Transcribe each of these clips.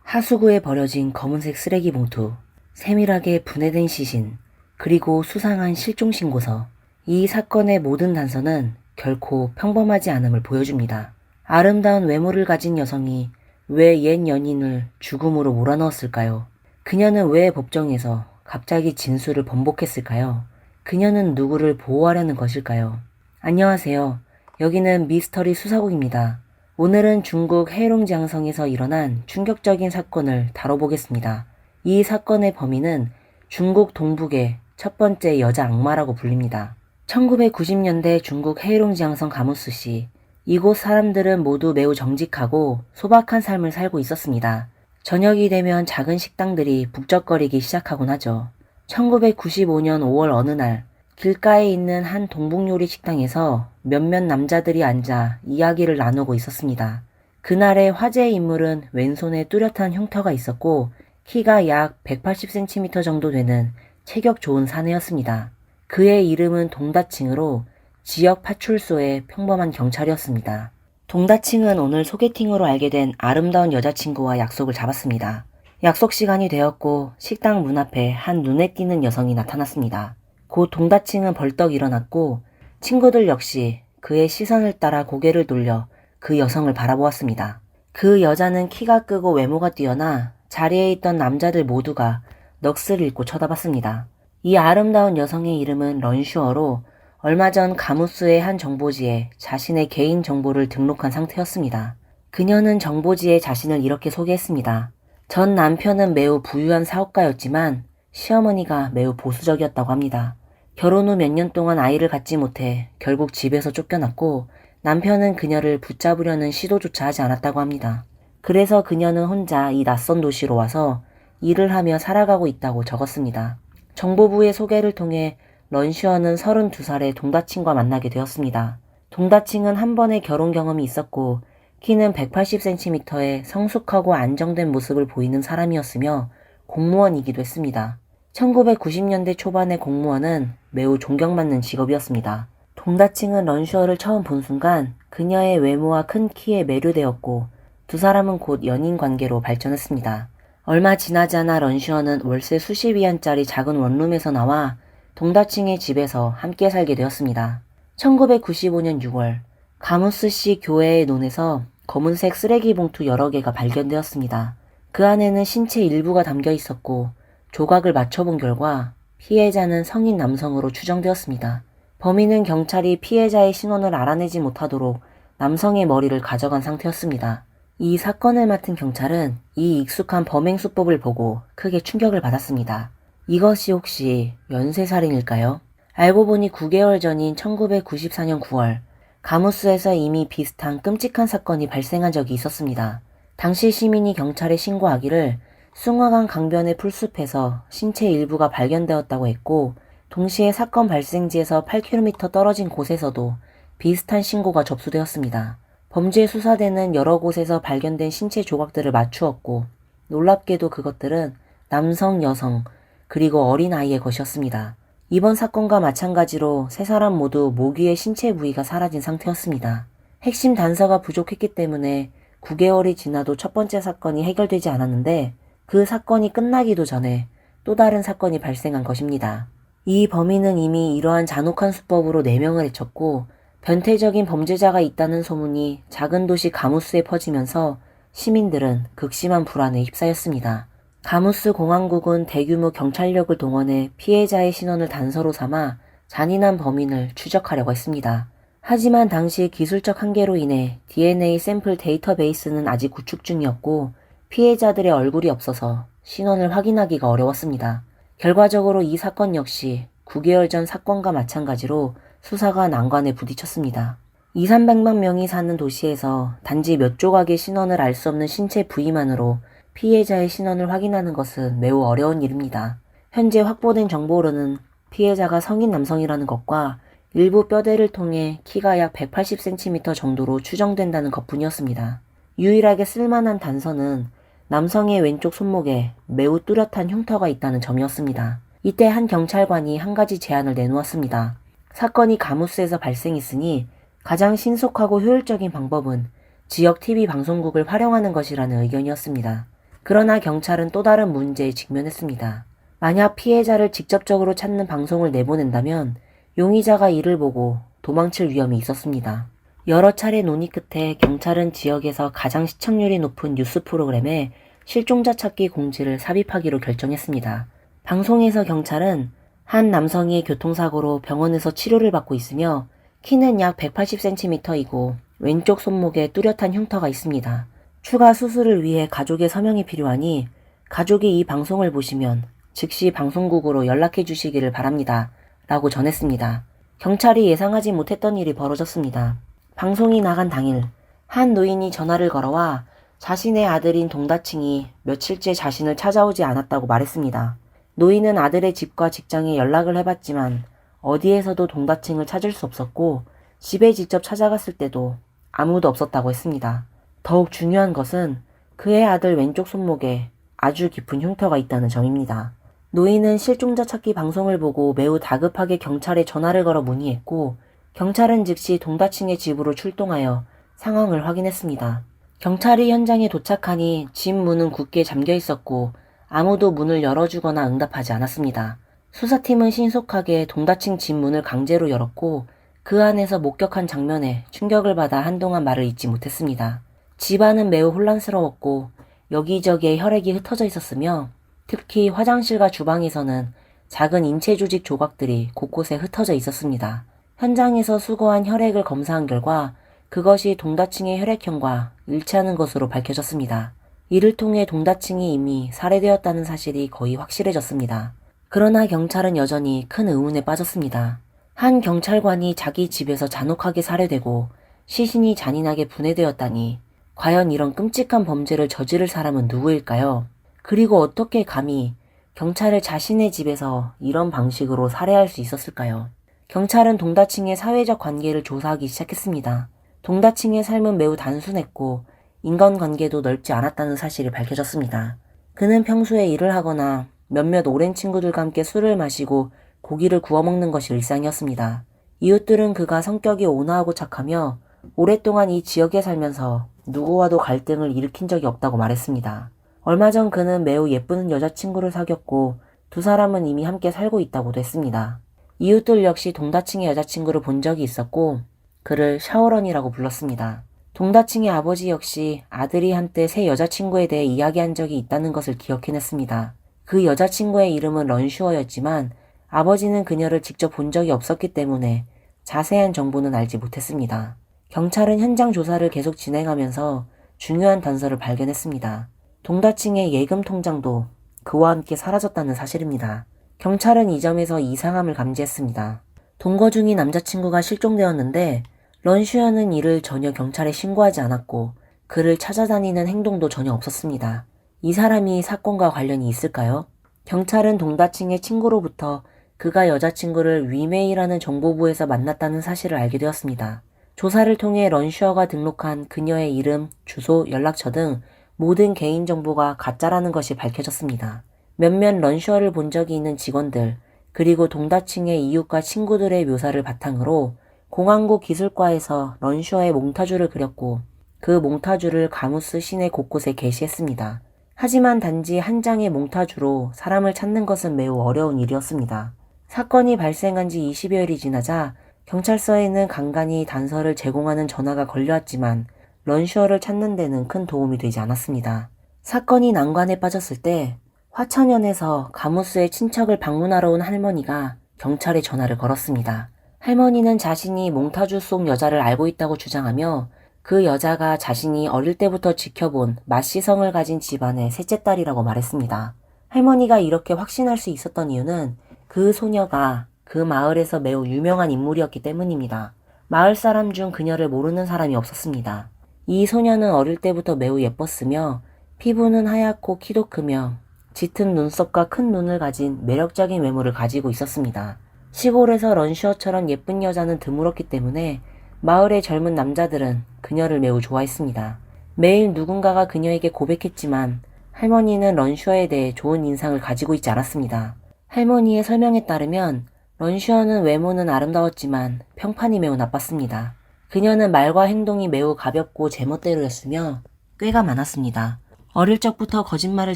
하수구에 버려진 검은색 쓰레기 봉투, 세밀하게 분해된 시신, 그리고 수상한 실종 신고서. 이 사건의 모든 단서는 결코 평범하지 않음을 보여줍니다. 아름다운 외모를 가진 여성이 왜 옛 연인을 죽음으로 몰아넣었을까요? 그녀는 왜 법정에서 갑자기 진술을 번복했을까요? 그녀는 누구를 보호하려는 것일까요? 안녕하세요. 여기는 미스터리 수사국입니다. 오늘은 중국 해롱지앙성에서 일어난 충격적인 사건을 다뤄보겠습니다. 이 사건의 범인은 중국 동북의 첫 번째 여자 악마라고 불립니다. 1990년대 중국 해롱지앙성 가무스시. 이곳 사람들은 모두 매우 정직하고 소박한 삶을 살고 있었습니다. 저녁이 되면 작은 식당들이 북적거리기 시작하곤 하죠. 1995년 5월 어느 날 길가에 있는 한 동북요리 식당에서 몇몇 남자들이 앉아 이야기를 나누고 있었습니다. 그날의 화제의 인물은 왼손에 뚜렷한 흉터가 있었고 키가 약 180cm 정도 되는 체격 좋은 사내였습니다. 그의 이름은 동다칭으로 지역 파출소의 평범한 경찰이었습니다. 동다칭은 오늘 소개팅으로 알게 된 아름다운 여자친구와 약속을 잡았습니다. 약속 시간이 되었고 식당 문 앞에 한 눈에 띄는 여성이 나타났습니다. 곧 동다칭은 벌떡 일어났고 친구들 역시 그의 시선을 따라 고개를 돌려 그 여성을 바라보았습니다. 그 여자는 키가 크고 외모가 뛰어나 자리에 있던 남자들 모두가 넋을 잃고 쳐다봤습니다. 이 아름다운 여성의 이름은 런슈어로 얼마 전 가무스의 한 정보지에 자신의 개인 정보를 등록한 상태였습니다. 그녀는 정보지에 자신을 이렇게 소개했습니다. 전 남편은 매우 부유한 사업가였지만 시어머니가 매우 보수적이었다고 합니다. 결혼 후 몇 년 동안 아이를 갖지 못해 결국 집에서 쫓겨났고 남편은 그녀를 붙잡으려는 시도조차 하지 않았다고 합니다. 그래서 그녀는 혼자 이 낯선 도시로 와서 일을 하며 살아가고 있다고 적었습니다. 정보부의 소개를 통해 런슈어는 32살의 동다칭과 만나게 되었습니다. 동다칭은 한 번의 결혼 경험이 있었고 키는 180cm의 성숙하고 안정된 모습을 보이는 사람이었으며 공무원이기도 했습니다. 1990년대 초반의 공무원은 매우 존경받는 직업이었습니다. 동다칭은 런슈어를 처음 본 순간 그녀의 외모와 큰 키에 매료되었고 두 사람은 곧 연인 관계로 발전했습니다. 얼마 지나지 않아 런슈어는 월세 수십 위안짜리 작은 원룸에서 나와 동다칭의 집에서 함께 살게 되었습니다. 1995년 6월 가무스시 교회의 논에서 검은색 쓰레기 봉투 여러 개가 발견되었습니다. 그 안에는 신체 일부가 담겨 있었고 조각을 맞춰본 결과 피해자는 성인 남성으로 추정되었습니다. 범인은 경찰이 피해자의 신원을 알아내지 못하도록 남성의 머리를 가져간 상태였습니다. 이 사건을 맡은 경찰은 이 익숙한 범행 수법을 보고 크게 충격을 받았습니다. 이것이 혹시 연쇄살인일까요? 알고 보니 9개월 전인 1994년 9월 가무스에서 이미 비슷한 끔찍한 사건이 발생한 적이 있었습니다. 당시 시민이 경찰에 신고하기를 숭화강 강변의 풀숲에서 신체 일부가 발견되었다고 했고 동시에 사건 발생지에서 8km 떨어진 곳에서도 비슷한 신고가 접수되었습니다. 범죄 수사대는 여러 곳에서 발견된 신체 조각들을 맞추었고 놀랍게도 그것들은 남성, 여성, 그리고 어린아이의 것이었습니다. 이번 사건과 마찬가지로 세 사람 모두 목 위의 신체 부위가 사라진 상태였습니다. 핵심 단서가 부족했기 때문에 9개월이 지나도 첫 번째 사건이 해결되지 않았는데 그 사건이 끝나기도 전에 또 다른 사건이 발생한 것입니다. 이 범인은 이미 이러한 잔혹한 수법으로 4명을 해쳤고 변태적인 범죄자가 있다는 소문이 작은 도시 가무스에 퍼지면서 시민들은 극심한 불안에 휩싸였습니다. 가무스 공항국은 대규모 경찰력을 동원해 피해자의 신원을 단서로 삼아 잔인한 범인을 추적하려고 했습니다. 하지만 당시 기술적 한계로 인해 DNA 샘플 데이터베이스는 아직 구축 중이었고 피해자들의 얼굴이 없어서 신원을 확인하기가 어려웠습니다. 결과적으로 이 사건 역시 9개월 전 사건과 마찬가지로 수사가 난관에 부딪혔습니다. 200~300만 명이 사는 도시에서 단지 몇 조각의 신원을 알 수 없는 신체 부위만으로 피해자의 신원을 확인하는 것은 매우 어려운 일입니다. 현재 확보된 정보로는 피해자가 성인 남성이라는 것과 일부 뼈대를 통해 키가 약 180cm 정도로 추정된다는 것뿐이었습니다. 유일하게 쓸만한 단서는 남성의 왼쪽 손목에 매우 뚜렷한 흉터가 있다는 점이었습니다. 이때 한 경찰관이 한 가지 제안을 내놓았습니다. 사건이 가무스에서 발생했으니 가장 신속하고 효율적인 방법은 지역 TV 방송국을 활용하는 것이라는 의견이었습니다. 그러나 경찰은 또 다른 문제에 직면했습니다. 만약 피해자를 직접적으로 찾는 방송을 내보낸다면 용의자가 이를 보고 도망칠 위험이 있었습니다. 여러 차례 논의 끝에 경찰은 지역에서 가장 시청률이 높은 뉴스 프로그램에 실종자 찾기 공지를 삽입하기로 결정했습니다. 방송에서 경찰은 한 남성이 교통사고로 병원에서 치료를 받고 있으며 키는 약 180cm이고 왼쪽 손목에 뚜렷한 흉터가 있습니다. 추가 수술을 위해 가족의 서명이 필요하니 가족이 이 방송을 보시면 즉시 방송국으로 연락해 주시기를 바랍니다. 라고 전했습니다. 경찰이 예상하지 못했던 일이 벌어졌습니다. 방송이 나간 당일 한 노인이 전화를 걸어와 자신의 아들인 동다칭이 며칠째 자신을 찾아오지 않았다고 말했습니다. 노인은 아들의 집과 직장에 연락을 해봤지만 어디에서도 동다칭을 찾을 수 없었고 집에 직접 찾아갔을 때도 아무도 없었다고 했습니다. 더욱 중요한 것은 그의 아들 왼쪽 손목에 아주 깊은 흉터가 있다는 점입니다. 노인은 실종자 찾기 방송을 보고 매우 다급하게 경찰에 전화를 걸어 문의했고 경찰은 즉시 동다칭의 집으로 출동하여 상황을 확인했습니다. 경찰이 현장에 도착하니 집 문은 굳게 잠겨 있었고 아무도 문을 열어주거나 응답하지 않았습니다. 수사팀은 신속하게 동다칭 집 문을 강제로 열었고 그 안에서 목격한 장면에 충격을 받아 한동안 말을 잇지 못했습니다. 집안은 매우 혼란스러웠고 여기저기에 혈액이 흩어져 있었으며 특히 화장실과 주방에서는 작은 인체 조직 조각들이 곳곳에 흩어져 있었습니다. 현장에서 수거한 혈액을 검사한 결과 그것이 동다칭의 혈액형과 일치하는 것으로 밝혀졌습니다. 이를 통해 동다칭이 이미 살해되었다는 사실이 거의 확실해졌습니다. 그러나 경찰은 여전히 큰 의문에 빠졌습니다. 한 경찰관이 자기 집에서 잔혹하게 살해되고 시신이 잔인하게 분해되었다니 과연 이런 끔찍한 범죄를 저지를 사람은 누구일까요? 그리고 어떻게 감히 경찰을 자신의 집에서 이런 방식으로 살해할 수 있었을까요? 경찰은 동다칭의 사회적 관계를 조사하기 시작했습니다. 동다칭의 삶은 매우 단순했고 인간관계도 넓지 않았다는 사실이 밝혀졌습니다. 그는 평소에 일을 하거나 몇몇 오랜 친구들과 함께 술을 마시고 고기를 구워 먹는 것이 일상이었습니다. 이웃들은 그가 성격이 온화하고 착하며 오랫동안 이 지역에 살면서 누구와도 갈등을 일으킨 적이 없다고 말했습니다. 얼마 전 그는 매우 예쁜 여자친구를 사귀었고 두 사람은 이미 함께 살고 있다고도 했습니다. 이웃들 역시 동다칭의 여자친구를 본 적이 있었고 그를 샤오런이라고 불렀습니다. 동다칭의 아버지 역시 아들이 한때 새 여자친구에 대해 이야기한 적이 있다는 것을 기억해냈습니다. 그 여자친구의 이름은 런슈어였지만 아버지는 그녀를 직접 본 적이 없었기 때문에 자세한 정보는 알지 못했습니다. 경찰은 현장 조사를 계속 진행하면서 중요한 단서를 발견했습니다. 동다칭의 예금 통장도 그와 함께 사라졌다는 사실입니다. 경찰은 이 점에서 이상함을 감지했습니다. 동거 중인 남자친구가 실종되었는데 런슈어는 이를 전혀 경찰에 신고하지 않았고 그를 찾아다니는 행동도 전혀 없었습니다. 이 사람이 사건과 관련이 있을까요? 경찰은 동다칭의 친구로부터 그가 여자친구를 위메이라는 정보부에서 만났다는 사실을 알게 되었습니다. 조사를 통해 런슈어가 등록한 그녀의 이름, 주소, 연락처 등 모든 개인정보가 가짜라는 것이 밝혀졌습니다. 몇몇 런슈어를 본 적이 있는 직원들, 그리고 동다칭의 이웃과 친구들의 묘사를 바탕으로 공항고 기술과에서 런슈어의 몽타주를 그렸고 그 몽타주를 가무스 시내 곳곳에 게시했습니다. 하지만 단지 한 장의 몽타주로 사람을 찾는 것은 매우 어려운 일이었습니다. 사건이 발생한 지 20여일이 지나자 경찰서에는 간간히 단서를 제공하는 전화가 걸려왔지만 런슈어를 찾는 데는 큰 도움이 되지 않았습니다. 사건이 난관에 빠졌을 때 화천연에서 가무스의 친척을 방문하러 온 할머니가 경찰에 전화를 걸었습니다. 할머니는 자신이 몽타주 속 여자를 알고 있다고 주장하며 그 여자가 자신이 어릴 때부터 지켜본 마씨성을 가진 집안의 셋째 딸이라고 말했습니다. 할머니가 이렇게 확신할 수 있었던 이유는 그 소녀가 그 마을에서 매우 유명한 인물이었기 때문입니다. 마을 사람 중 그녀를 모르는 사람이 없었습니다. 이 소녀는 어릴 때부터 매우 예뻤으며 피부는 하얗고 키도 크며 짙은 눈썹과 큰 눈을 가진 매력적인 외모를 가지고 있었습니다. 시골에서 런슈어처럼 예쁜 여자는 드물었기 때문에 마을의 젊은 남자들은 그녀를 매우 좋아했습니다. 매일 누군가가 그녀에게 고백했지만 할머니는 런슈어에 대해 좋은 인상을 가지고 있지 않았습니다. 할머니의 설명에 따르면 런슈어는 외모는 아름다웠지만 평판이 매우 나빴습니다. 그녀는 말과 행동이 매우 가볍고 제멋대로였으며 꾀가 많았습니다. 어릴 적부터 거짓말을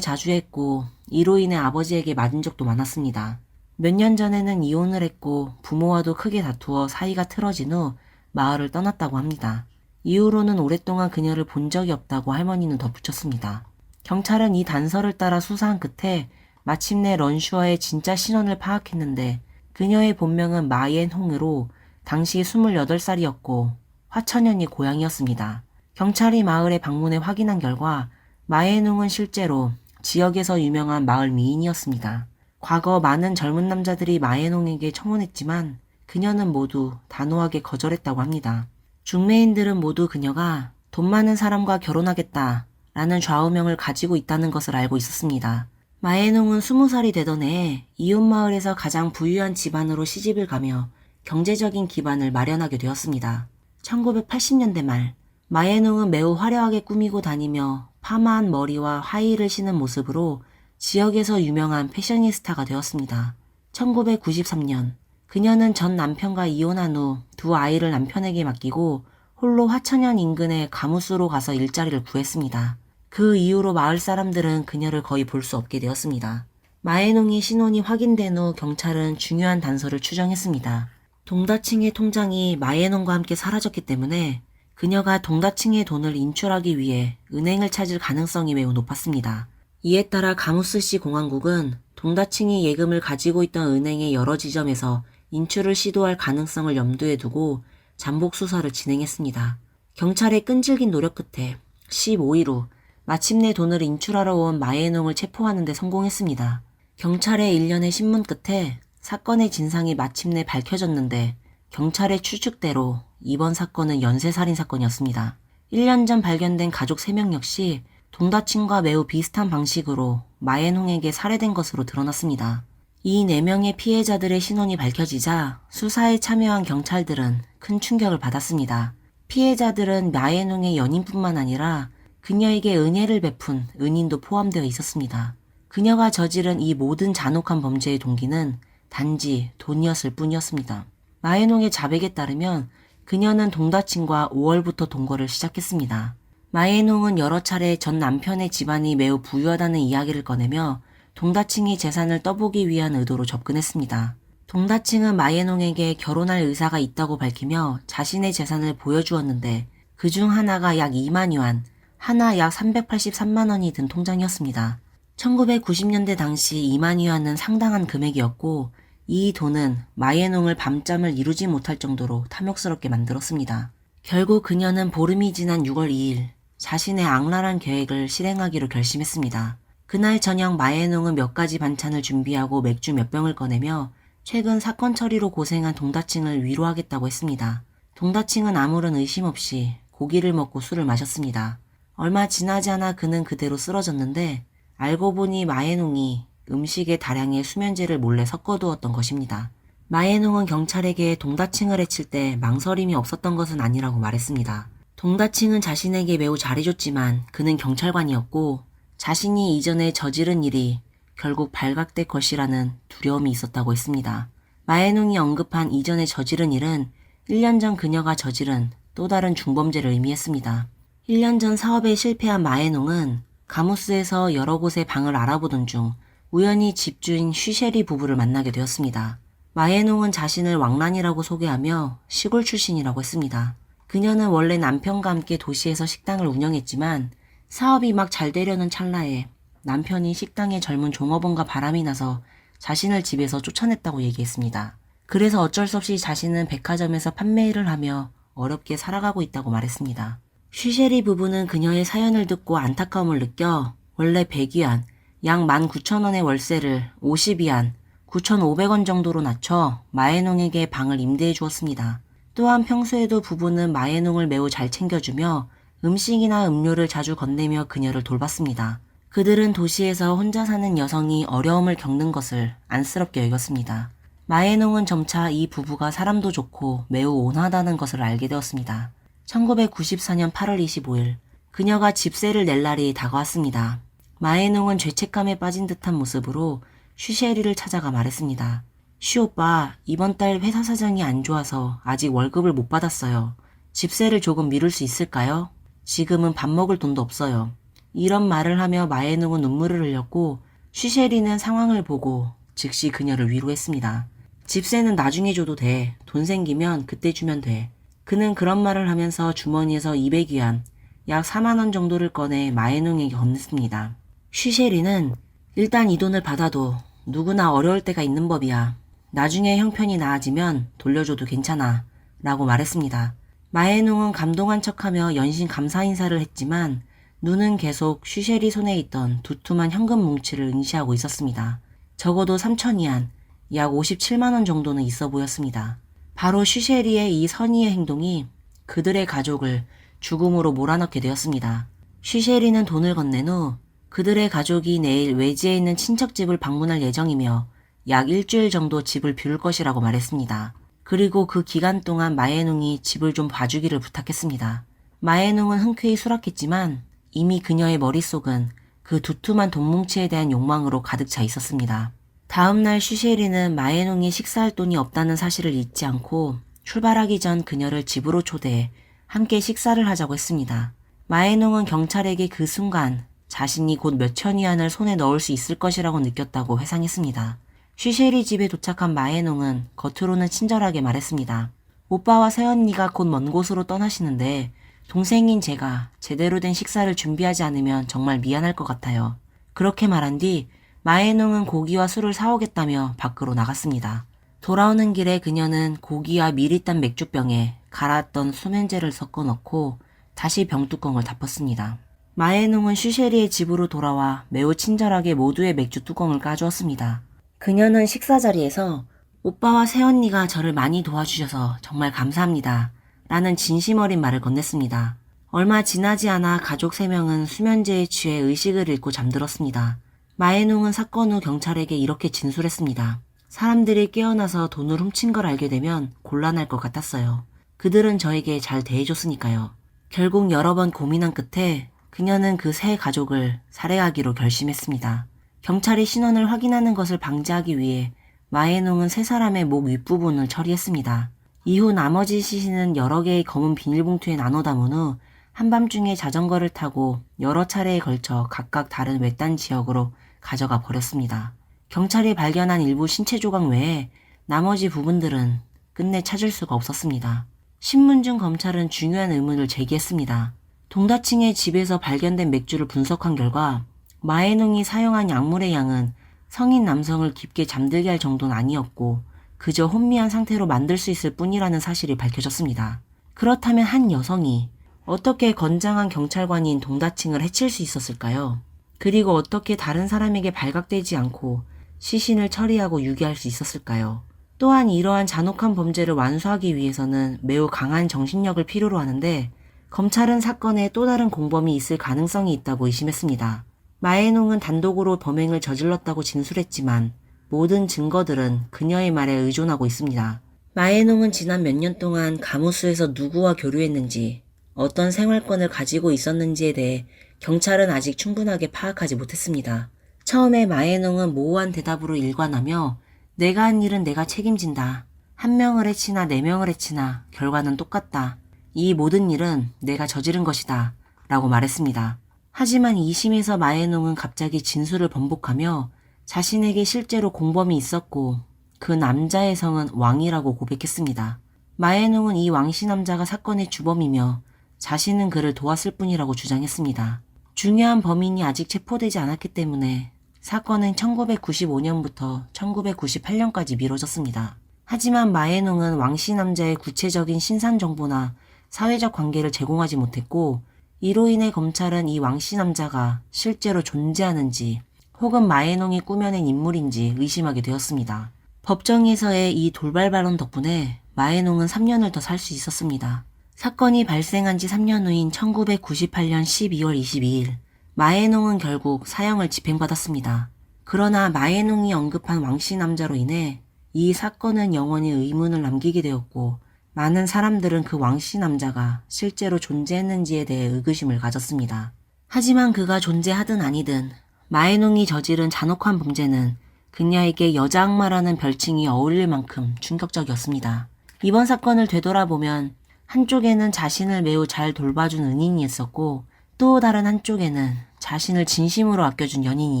자주 했고 이로 인해 아버지에게 맞은 적도 많았습니다. 몇 년 전에는 이혼을 했고 부모와도 크게 다투어 사이가 틀어진 후 마을을 떠났다고 합니다. 이후로는 오랫동안 그녀를 본 적이 없다고 할머니는 덧붙였습니다. 경찰은 이 단서를 따라 수사한 끝에 마침내 런슈어의 진짜 신원을 파악했는데 그녀의 본명은 마옌 홍으로 당시 28살이었고 화천연이 고향이었습니다. 경찰이 마을에 방문해 확인한 결과 마옌 홍은 실제로 지역에서 유명한 마을 미인이었습니다. 과거 많은 젊은 남자들이 마옌 홍에게 청혼했지만 그녀는 모두 단호하게 거절했다고 합니다. 중매인들은 모두 그녀가 돈 많은 사람과 결혼하겠다 라는 좌우명을 가지고 있다는 것을 알고 있었습니다. 마에농은 20살이 되던 해에 이웃마을에서 가장 부유한 집안으로 시집을 가며 경제적인 기반을 마련하게 되었습니다. 1980년대 말 마에농은 매우 화려하게 꾸미고 다니며 파마한 머리와 하이힐을 신은 모습으로 지역에서 유명한 패셔니스타가 되었습니다. 1993년 그녀는 전 남편과 이혼한 후 두 아이를 남편에게 맡기고 홀로 화천연 인근의 가무스로 가서 일자리를 구했습니다. 그 이후로 마을 사람들은 그녀를 거의 볼 수 없게 되었습니다. 마에농의 신원이 확인된 후 경찰은 중요한 단서를 추정했습니다. 동다칭의 통장이 마에농과 함께 사라졌기 때문에 그녀가 동다칭의 돈을 인출하기 위해 은행을 찾을 가능성이 매우 높았습니다. 이에 따라 가무스시 공항국은 동다칭이 예금을 가지고 있던 은행의 여러 지점에서 인출을 시도할 가능성을 염두에 두고 잠복 수사를 진행했습니다. 경찰의 끈질긴 노력 끝에 15일 후 마침내 돈을 인출하러 온 마에농을 체포하는 데 성공했습니다. 경찰의 일련의 신문 끝에 사건의 진상이 마침내 밝혀졌는데 경찰의 추측대로 이번 사건은 연쇄살인 사건이었습니다. 1년 전 발견된 가족 3명 역시 동다칭과 매우 비슷한 방식으로 마에농에게 살해된 것으로 드러났습니다. 이 4명의 피해자들의 신원이 밝혀지자 수사에 참여한 경찰들은 큰 충격을 받았습니다. 피해자들은 마에농의 연인뿐만 아니라 그녀에게 은혜를 베푼 은인도 포함되어 있었습니다. 그녀가 저지른 이 모든 잔혹한 범죄의 동기는 단지 돈이었을 뿐이었습니다. 마에농의 자백에 따르면 그녀는 동다칭과 5월부터 동거를 시작했습니다. 마에농은 여러 차례 전 남편의 집안이 매우 부유하다는 이야기를 꺼내며 동다칭의 재산을 떠보기 위한 의도로 접근했습니다. 동다칭은 마에농에게 결혼할 의사가 있다고 밝히며 자신의 재산을 보여주었는데 그중 하나가 약 2만 유안, 하나 약 383만 원이 든 통장이었습니다. 1990년대 당시 2만 유안은 상당한 금액이었고 이 돈은 마에농을 밤잠을 이루지 못할 정도로 탐욕스럽게 만들었습니다. 결국 그녀는 보름이 지난 6월 2일 자신의 악랄한 계획을 실행하기로 결심했습니다. 그날 저녁 마에농은 몇 가지 반찬을 준비하고 맥주 몇 병을 꺼내며 최근 사건 처리로 고생한 동다칭을 위로하겠다고 했습니다. 동다칭은 아무런 의심 없이 고기를 먹고 술을 마셨습니다. 얼마 지나지 않아 그는 그대로 쓰러졌는데 알고 보니 마에농이 음식에 다량의 수면제를 몰래 섞어두었던 것입니다. 마에농은 경찰에게 동다칭을 해칠 때 망설임이 없었던 것은 아니라고 말했습니다. 동다칭은 자신에게 매우 잘해줬지만 그는 경찰관이었고 자신이 이전에 저지른 일이 결국 발각될 것이라는 두려움이 있었다고 했습니다. 마에농이 언급한 이전에 저지른 일은 1년 전 그녀가 저지른 또 다른 중범죄를 의미했습니다. 1년 전 사업에 실패한 마에농은 가무스에서 여러 곳의 방을 알아보던 중 우연히 집주인 쉬셰리 부부를 만나게 되었습니다. 마에농은 자신을 왕란이라고 소개하며 시골 출신이라고 했습니다. 그녀는 원래 남편과 함께 도시에서 식당을 운영했지만 사업이 막 잘 되려는 찰나에 남편이 식당에 젊은 종업원과 바람이 나서 자신을 집에서 쫓아냈다고 얘기했습니다. 그래서 어쩔 수 없이 자신은 백화점에서 판매 일을 하며 어렵게 살아가고 있다고 말했습니다. 쉬셰리 부부는 그녀의 사연을 듣고 안타까움을 느껴 원래 100위안, 약 19,000원의 월세를 50위안, 9,500원 정도로 낮춰 마에농에게 방을 임대해 주었습니다. 또한 평소에도 부부는 마에농을 매우 잘 챙겨주며 음식이나 음료를 자주 건네며 그녀를 돌봤습니다. 그들은 도시에서 혼자 사는 여성이 어려움을 겪는 것을 안쓰럽게 여겼습니다. 마에농은 점차 이 부부가 사람도 좋고 매우 온화하다는 것을 알게 되었습니다. 1994년 8월 25일 그녀가 집세를 낼 날이 다가왔습니다. 마에농은 죄책감에 빠진 듯한 모습으로 쉬셰리를 찾아가 말했습니다. 쉬 오빠, 이번 달 회사 사정이 안 좋아서 아직 월급을 못 받았어요. 집세를 조금 미룰 수 있을까요? 지금은 밥 먹을 돈도 없어요. 이런 말을 하며 마에농은 눈물을 흘렸고 슈쉐리는 상황을 보고 즉시 그녀를 위로했습니다. 집세는 나중에 줘도 돼. 돈 생기면 그때 주면 돼. 그는 그런 말을 하면서 주머니에서 200위안, 약 4만 원 정도를 꺼내 마에농에게 건넸습니다. 슈쉐리는 일단 이 돈을 받아도 누구나 어려울 때가 있는 법이야. 나중에 형편이 나아지면 돌려줘도 괜찮아. 라고 말했습니다. 마에농은 감동한 척하며 연신 감사 인사를 했지만 눈은 계속 슈쉐리 손에 있던 두툼한 현금 뭉치를 응시하고 있었습니다. 적어도 3,000위안, 약 57만 원 정도는 있어 보였습니다. 바로 슈쉐리의 이 선의의 행동이 그들의 가족을 죽음으로 몰아넣게 되었습니다. 슈쉐리는 돈을 건넨 후 그들의 가족이 내일 외지에 있는 친척집을 방문할 예정이며 약 일주일 정도 집을 비울 것이라고 말했습니다. 그리고 그 기간 동안 마에농이 집을 좀 봐주기를 부탁했습니다. 마에농은 흔쾌히 수락했지만 이미 그녀의 머릿속은 그 두툼한 돈뭉치에 대한 욕망으로 가득 차 있었습니다. 다음날 슈쉐리는 마에농이 식사할 돈이 없다는 사실을 잊지 않고 출발하기 전 그녀를 집으로 초대해 함께 식사를 하자고 했습니다. 마에농은 경찰에게 그 순간 자신이 곧 몇천 위안을 손에 넣을 수 있을 것이라고 느꼈다고 회상했습니다. 슈쉐리 집에 도착한 마에농은 겉으로는 친절하게 말했습니다. 오빠와 새언니가 곧 먼 곳으로 떠나시는데 동생인 제가 제대로 된 식사를 준비하지 않으면 정말 미안할 것 같아요. 그렇게 말한 뒤 마에농은 고기와 술을 사오겠다며 밖으로 나갔습니다. 돌아오는 길에 그녀는 고기와 미리 딴 맥주병에 갈았던 수면제를 섞어 넣고 다시 병뚜껑을 덮었습니다. 마에농은 슈쉐리의 집으로 돌아와 매우 친절하게 모두의 맥주 뚜껑을 까주었습니다. 그녀는 식사 자리에서 오빠와 새언니가 저를 많이 도와주셔서 정말 감사합니다. 라는 진심 어린 말을 건넸습니다. 얼마 지나지 않아 가족 3명은 수면제에 취해 의식을 잃고 잠들었습니다. 마에농은 사건 후 경찰에게 이렇게 진술했습니다. 사람들이 깨어나서 돈을 훔친 걸 알게 되면 곤란할 것 같았어요. 그들은 저에게 잘 대해줬으니까요. 결국 여러 번 고민한 끝에 그녀는 그 세 가족을 살해하기로 결심했습니다. 경찰이 신원을 확인하는 것을 방지하기 위해 마에농은 세 사람의 목 윗부분을 처리했습니다. 이후 나머지 시신은 여러 개의 검은 비닐봉투에 나눠 담은 후 한밤중에 자전거를 타고 여러 차례에 걸쳐 각각 다른 외딴 지역으로 가져가 버렸습니다. 경찰이 발견한 일부 신체 조각 외에 나머지 부분들은 끝내 찾을 수가 없었습니다. 신문중 검찰은 중요한 의문을 제기했습니다. 동다칭의 집에서 발견된 맥주를 분석한 결과 마에농이 사용한 약물의 양은 성인 남성을 깊게 잠들게 할 정도는 아니었고 그저 혼미한 상태로 만들 수 있을 뿐이라는 사실이 밝혀졌습니다. 그렇다면 한 여성이 어떻게 건장한 경찰관인 동다칭을 해칠 수 있었을까요? 그리고 어떻게 다른 사람에게 발각되지 않고 시신을 처리하고 유기할 수 있었을까요? 또한 이러한 잔혹한 범죄를 완수하기 위해서는 매우 강한 정신력을 필요로 하는데 검찰은 사건에 또 다른 공범이 있을 가능성이 있다고 의심했습니다. 마에농은 단독으로 범행을 저질렀다고 진술했지만 모든 증거들은 그녀의 말에 의존하고 있습니다. 마에농은 지난 몇 년 동안 가무수에서 누구와 교류했는지, 어떤 생활권을 가지고 있었는지에 대해 경찰은 아직 충분하게 파악하지 못했습니다. 처음에 마에농은 모호한 대답으로 일관하며 내가 한 일은 내가 책임진다. 1명을 해치나 4명을 해치나 결과는 똑같다. 이 모든 일은 내가 저지른 것이다. 라고 말했습니다. 하지만 2심에서 마에농은 갑자기 진술을 번복하며 자신에게 실제로 공범이 있었고 그 남자의 성은 왕이라고 고백했습니다. 마에농은 이 왕씨 남자가 사건의 주범이며 자신은 그를 도왔을 뿐이라고 주장했습니다. 중요한 범인이 아직 체포되지 않았기 때문에 사건은 1995년부터 1998년까지 미뤄졌습니다. 하지만 마에농은 왕씨 남자의 구체적인 신상 정보나 사회적 관계를 제공하지 못했고 이로 인해 검찰은 이 왕씨 남자가 실제로 존재하는지 혹은 마에농이 꾸며낸 인물인지 의심하게 되었습니다. 법정에서의 이 돌발 발언 덕분에 마에농은 3년을 더 살 수 있었습니다. 사건이 발생한 지 3년 후인 1998년 12월 22일 마에농은 결국 사형을 집행받았습니다. 그러나 마에농이 언급한 왕씨 남자로 인해 이 사건은 영원히 의문을 남기게 되었고 많은 사람들은 그 왕씨 남자가 실제로 존재했는지에 대해 의구심을 가졌습니다. 하지만 그가 존재하든 아니든 마에농이 저지른 잔혹한 범죄는 그녀에게 여자 악마라는 별칭이 어울릴 만큼 충격적이었습니다. 이번 사건을 되돌아보면 한쪽에는 자신을 매우 잘 돌봐준 은인이 있었고 또 다른 한쪽에는 자신을 진심으로 아껴준 연인이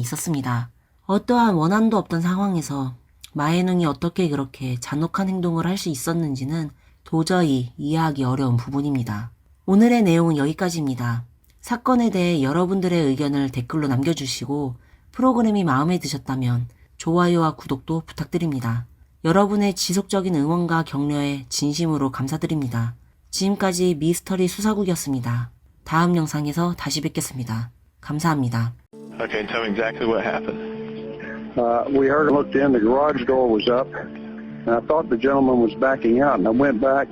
있었습니다. 어떠한 원한도 없던 상황에서 마에능이 어떻게 그렇게 잔혹한 행동을 할 수 있었는지는 도저히 이해하기 어려운 부분입니다. 오늘의 내용은 여기까지입니다. 사건에 대해 여러분들의 의견을 댓글로 남겨주시고 프로그램이 마음에 드셨다면 좋아요와 구독도 부탁드립니다. 여러분의 지속적인 응원과 격려에 진심으로 감사드립니다. 지금까지 미스터리 수사국이었습니다. 다음 영상에서 다시 뵙겠습니다. 감사합니다. Okay, tell me exactly what happened. We heard and looked in, the garage door was up, and I thought the gentleman was backing out, and I went back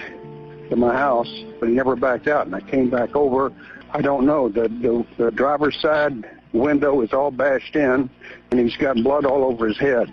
to my house, but he never backed out, and I came back over. I don't know, the driver's side window is all bashed in, and he's got blood all over his head.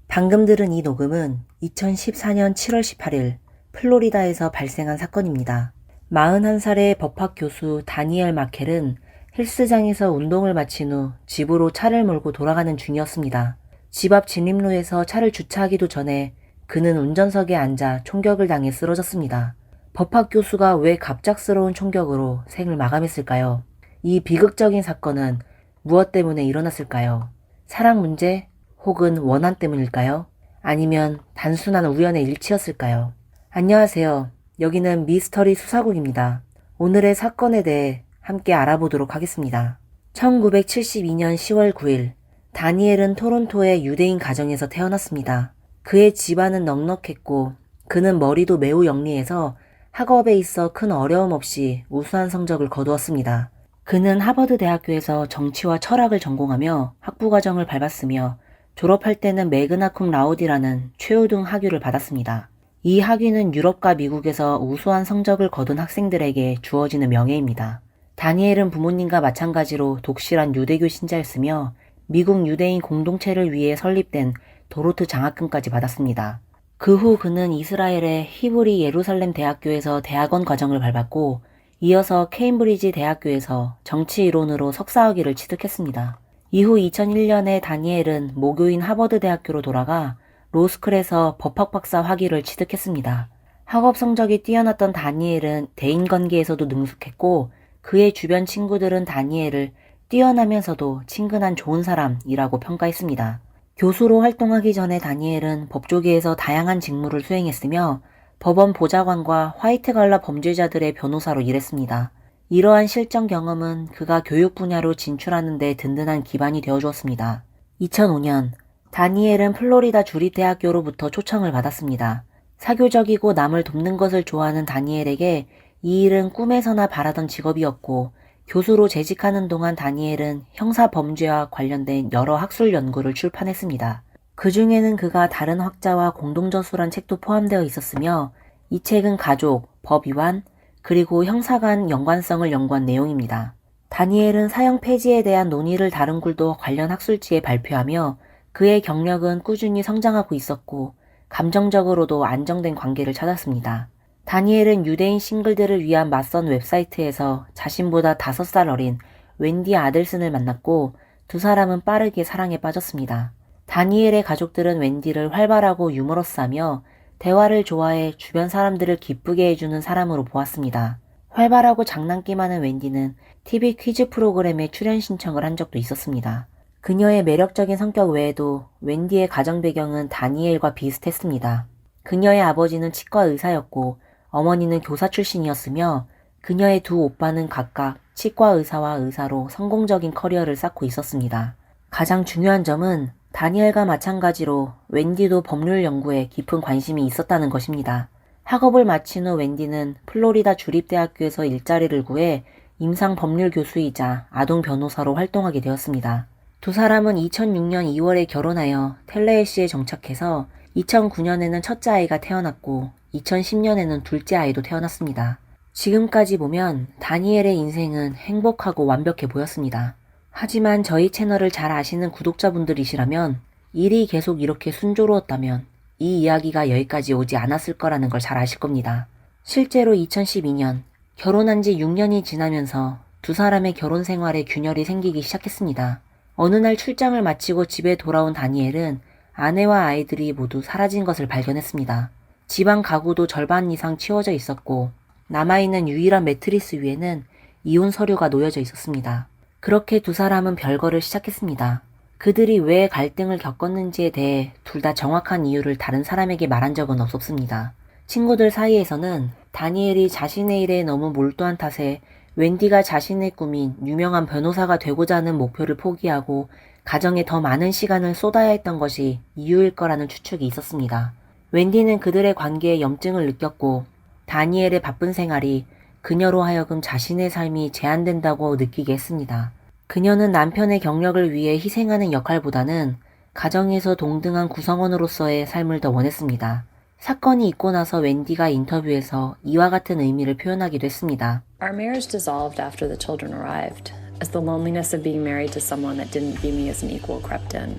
방금 들은 이 녹음은 2014년 7월 18일 플로리다에서 발생한 사건입니다. 41살의 법학 교수 다니엘 마켈은 헬스장에서 운동을 마친 후 집으로 차를 몰고 돌아가는 중이었습니다. 집 앞 진입로에서 차를 주차하기도 전에 그는 운전석에 앉아 총격을 당해 쓰러졌습니다. 법학 교수가 왜 갑작스러운 총격으로 생을 마감했을까요? 이 비극적인 사건은 무엇 때문에 일어났을까요? 사랑 문제 혹은 원한 때문일까요? 아니면 단순한 우연의 일치였을까요? 안녕하세요. 여기는 미스터리 수사국입니다. 오늘의 사건에 대해 함께 알아보도록 하겠습니다. 1972년 10월 9일 다니엘은 토론토의 유대인 가정에서 태어났습니다. 그의 집안은 넉넉했고 그는 머리도 매우 영리해서 학업에 있어 큰 어려움 없이 우수한 성적을 거두었습니다. 그는 하버드 대학교에서 정치와 철학을 전공하며 학부과정을 밟았으며 졸업할 때는 매그나쿰 라우디라는 최우등 학위를 받았습니다. 이 학위는 유럽과 미국에서 우수한 성적을 거둔 학생들에게 주어지는 명예입니다. 다니엘은 부모님과 마찬가지로 독실한 유대교 신자였으며 미국 유대인 공동체를 위해 설립된 도로트 장학금까지 받았습니다. 그 후 그는 이스라엘의 히브리 예루살렘 대학교에서 대학원 과정을 밟았고 이어서 케임브리지 대학교에서 정치 이론으로 석사학위를 취득했습니다. 이후 2001년에 다니엘은 모교인 하버드 대학교로 돌아가 로스쿨에서 법학 박사 학위를 취득했습니다. 학업 성적이 뛰어났던 다니엘은 대인관계에서도 능숙했고 그의 주변 친구들은 다니엘을 뛰어나면서도 친근한 좋은 사람이라고 평가했습니다. 교수로 활동하기 전에 다니엘은 법조계에서 다양한 직무를 수행했으며 법원 보좌관과 화이트갈라 범죄자들의 변호사로 일했습니다. 이러한 실전 경험은 그가 교육 분야로 진출하는 데 든든한 기반이 되어주었습니다. 2005년 다니엘은 플로리다 주립대학교로부터 초청을 받았습니다. 사교적이고 남을 돕는 것을 좋아하는 다니엘에게 이 일은 꿈에서나 바라던 직업이었고 교수로 재직하는 동안 다니엘은 형사범죄와 관련된 여러 학술 연구를 출판했습니다. 그 중에는 그가 다른 학자와 공동저술한 책도 포함되어 있었으며 이 책은 가족, 법 위반, 그리고 형사 간 연관성을 연구한 내용입니다. 다니엘은 사형 폐지에 대한 논의를 다룬 글도 관련 학술지에 발표하며 그의 경력은 꾸준히 성장하고 있었고 감정적으로도 안정된 관계를 찾았습니다. 다니엘은 유대인 싱글들을 위한 맞선 웹사이트에서 자신보다 5살 어린 웬디 아들슨을 만났고 두 사람은 빠르게 사랑에 빠졌습니다. 다니엘의 가족들은 웬디를 활발하고 유머러스하며 대화를 좋아해 주변 사람들을 기쁘게 해주는 사람으로 보았습니다. 활발하고 장난기 많은 웬디는 TV 퀴즈 프로그램에 출연 신청을 한 적도 있었습니다. 그녀의 매력적인 성격 외에도 웬디의 가정 배경은 다니엘과 비슷했습니다. 그녀의 아버지는 치과 의사였고 어머니는 교사 출신이었으며 그녀의 두 오빠는 각각 치과 의사와 의사로 성공적인 커리어를 쌓고 있었습니다. 가장 중요한 점은 다니엘과 마찬가지로 웬디도 법률 연구에 깊은 관심이 있었다는 것입니다. 학업을 마친 후 웬디는 플로리다 주립대학교에서 일자리를 구해 임상 법률 교수이자 아동 변호사로 활동하게 되었습니다. 두 사람은 2006년 2월에 결혼하여 텔레에시에 정착해서 2009년에는 첫째 아이가 태어났고 2010년에는 둘째 아이도 태어났습니다. 지금까지 보면 다니엘의 인생은 행복하고 완벽해 보였습니다. 하지만 저희 채널을 잘 아시는 구독자분들이시라면 일이 계속 이렇게 순조로웠다면 이 이야기가 여기까지 오지 않았을 거라는 걸 잘 아실 겁니다. 실제로 2012년 결혼한 지 6년이 지나면서 두 사람의 결혼 생활에 균열이 생기기 시작했습니다. 어느 날 출장을 마치고 집에 돌아온 다니엘은 아내와 아이들이 모두 사라진 것을 발견했습니다. 집안 가구도 절반 이상 치워져 있었고 남아있는 유일한 매트리스 위에는 이혼 서류가 놓여져 있었습니다. 그렇게 두 사람은 별거를 시작했습니다. 그들이 왜 갈등을 겪었는지에 대해 둘 다 정확한 이유를 다른 사람에게 말한 적은 없었습니다. 친구들 사이에서는 다니엘이 자신의 일에 너무 몰두한 탓에 웬디가 자신의 꿈인 유명한 변호사가 되고자 하는 목표를 포기하고 가정에 더 많은 시간을 쏟아야 했던 것이 이유일 거라는 추측이 있었습니다. 웬디는 그들의 관계에 염증을 느꼈고 다니엘의 바쁜 생활이 그녀로 하여금 자신의 삶이 제한된다고 느끼게 했습니다. 그녀는 남편의 경력을 위해 희생하는 역할보다는 가정에서 동등한 구성원으로서의 삶을 더 원했습니다. 사건이 있고 나서 웬디가 인터뷰에서 이와 같은 의미를 표현하기도 했습니다. Our marriage dissolved after the children arrived, as the loneliness of being married to someone that didn't view me as an equal crept in.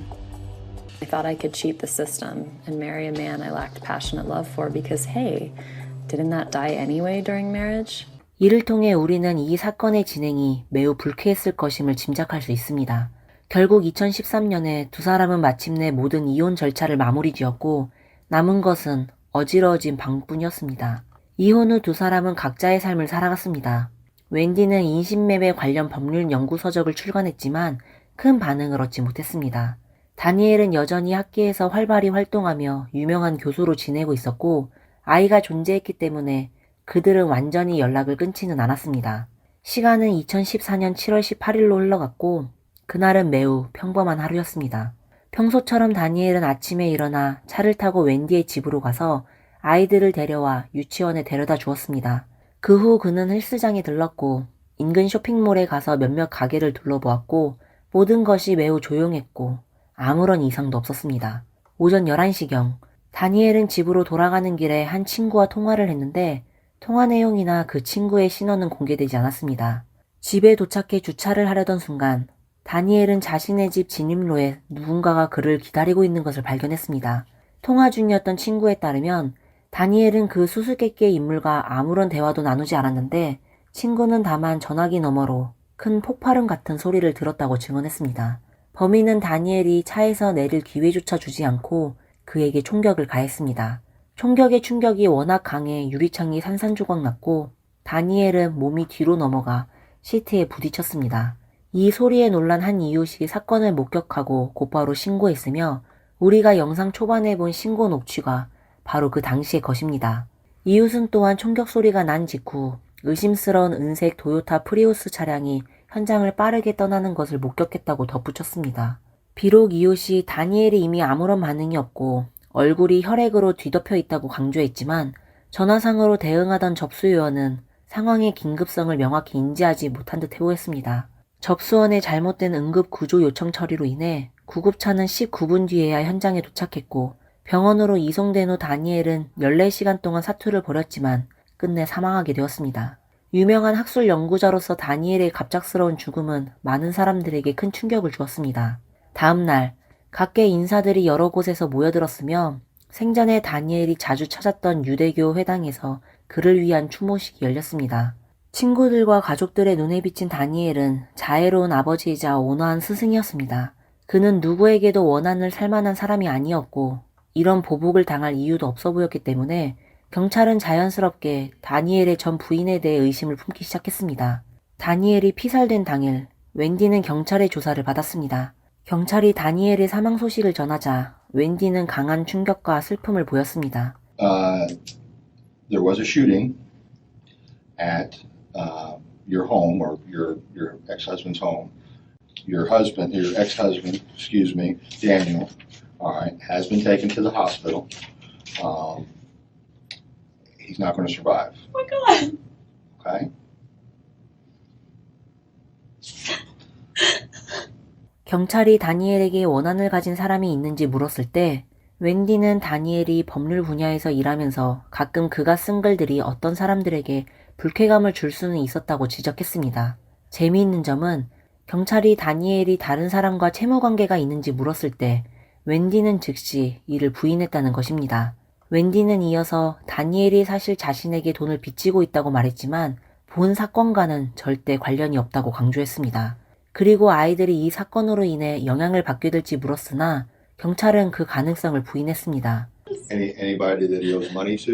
I thought I could cheat the system and marry a man I lacked passionate love for because, hey, didn't that die anyway during marriage? 이를 통해 우리는 이 사건의 진행이 매우 불쾌했을 것임을 짐작할 수 있습니다. 결국 2013년에 두 사람은 마침내 모든 이혼 절차를 마무리 지었고 남은 것은 어지러워진 방뿐이었습니다. 이혼 후 두 사람은 각자의 삶을 살아갔습니다. 웬디는 인신매매 관련 법률 연구 서적을 출간했지만 큰 반응을 얻지 못했습니다. 다니엘은 여전히 학계에서 활발히 활동하며 유명한 교수로 지내고 있었고 아이가 존재했기 때문에 그들은 완전히 연락을 끊지는 않았습니다. 시간은 2014년 7월 18일로 흘러갔고 그날은 매우 평범한 하루였습니다. 평소처럼 다니엘은 아침에 일어나 차를 타고 웬디의 집으로 가서 아이들을 데려와 유치원에 데려다 주었습니다. 그 후 그는 헬스장에 들렀고 인근 쇼핑몰에 가서 몇몇 가게를 둘러보았고 모든 것이 매우 조용했고 아무런 이상도 없었습니다. 오전 11시경 다니엘은 집으로 돌아가는 길에 한 친구와 통화를 했는데 통화 내용이나 그 친구의 신원은 공개되지 않았습니다. 집에 도착해 주차를 하려던 순간 다니엘은 자신의 집 진입로에 누군가가 그를 기다리고 있는 것을 발견했습니다. 통화 중이었던 친구에 따르면 다니엘은 그 수수께끼의 인물과 아무런 대화도 나누지 않았는데 친구는 다만 전화기 너머로 큰 폭발음 같은 소리를 들었다고 증언했습니다. 범인은 다니엘이 차에서 내릴 기회조차 주지 않고 그에게 총격을 가했습니다. 총격의 충격이 워낙 강해 유리창이 산산조각 났고 다니엘은 몸이 뒤로 넘어가 시트에 부딪혔습니다. 이 소리에 놀란 한 이웃이 사건을 목격하고 곧바로 신고했으며 우리가 영상 초반에 본 신고 녹취가 바로 그 당시의 것입니다. 이웃은 또한 총격 소리가 난 직후 의심스러운 은색 도요타 프리우스 차량이 현장을 빠르게 떠나는 것을 목격했다고 덧붙였습니다. 비록 이웃이 다니엘이 이미 아무런 반응이 없고 얼굴이 혈액으로 뒤덮여 있다고 강조했지만 전화상으로 대응하던 접수요원은 상황의 긴급성을 명확히 인지하지 못한 듯 해보였습니다. 접수원의 잘못된 응급 구조 요청 처리로 인해 구급차는 19분 뒤에야 현장에 도착했고 병원으로 이송된 후 다니엘은 14시간 동안 사투를 벌였지만 끝내 사망하게 되었습니다. 유명한 학술 연구자로서 다니엘의 갑작스러운 죽음은 많은 사람들에게 큰 충격을 주었습니다. 다음 날 각계 인사들이 여러 곳에서 모여들었으며 생전에 다니엘이 자주 찾았던 유대교 회당에서 그를 위한 추모식이 열렸습니다. 친구들과 가족들의 눈에 비친 다니엘은 자애로운 아버지이자 온화한 스승이었습니다. 그는 누구에게도 원한을 살만한 사람이 아니었고 이런 보복을 당할 이유도 없어 보였기 때문에 경찰은 자연스럽게 다니엘의 전 부인에 대해 의심을 품기 시작했습니다. 다니엘이 피살된 당일 웬디는 경찰의 조사를 받았습니다. 경찰이 다니엘의 사망 소식을 전하자 웬디는 강한 충격과 슬픔을 보였습니다. There was a shooting at your home or your ex-husband's home. Your ex-husband, Daniel, all right, has been taken to the hospital. He's not going to survive. Oh my God. Okay? 경찰이 다니엘에게 원한을 가진 사람이 있는지 물었을 때 웬디는 다니엘이 법률 분야에서 일하면서 가끔 그가 쓴 글들이 어떤 사람들에게 불쾌감을 줄 수는 있었다고 지적했습니다. 재미있는 점은 경찰이 다니엘이 다른 사람과 채무관계가 있는지 물었을 때 웬디는 즉시 이를 부인했다는 것입니다. 웬디는 이어서 다니엘이 사실 자신에게 돈을 빚지고 있다고 말했지만 본 사건과는 절대 관련이 없다고 강조했습니다. 그리고 아이들이 이 사건으로 인해 영향을 받게 될지 물었으나 경찰은 그 가능성을 부인했습니다. Anybody that he owes money to?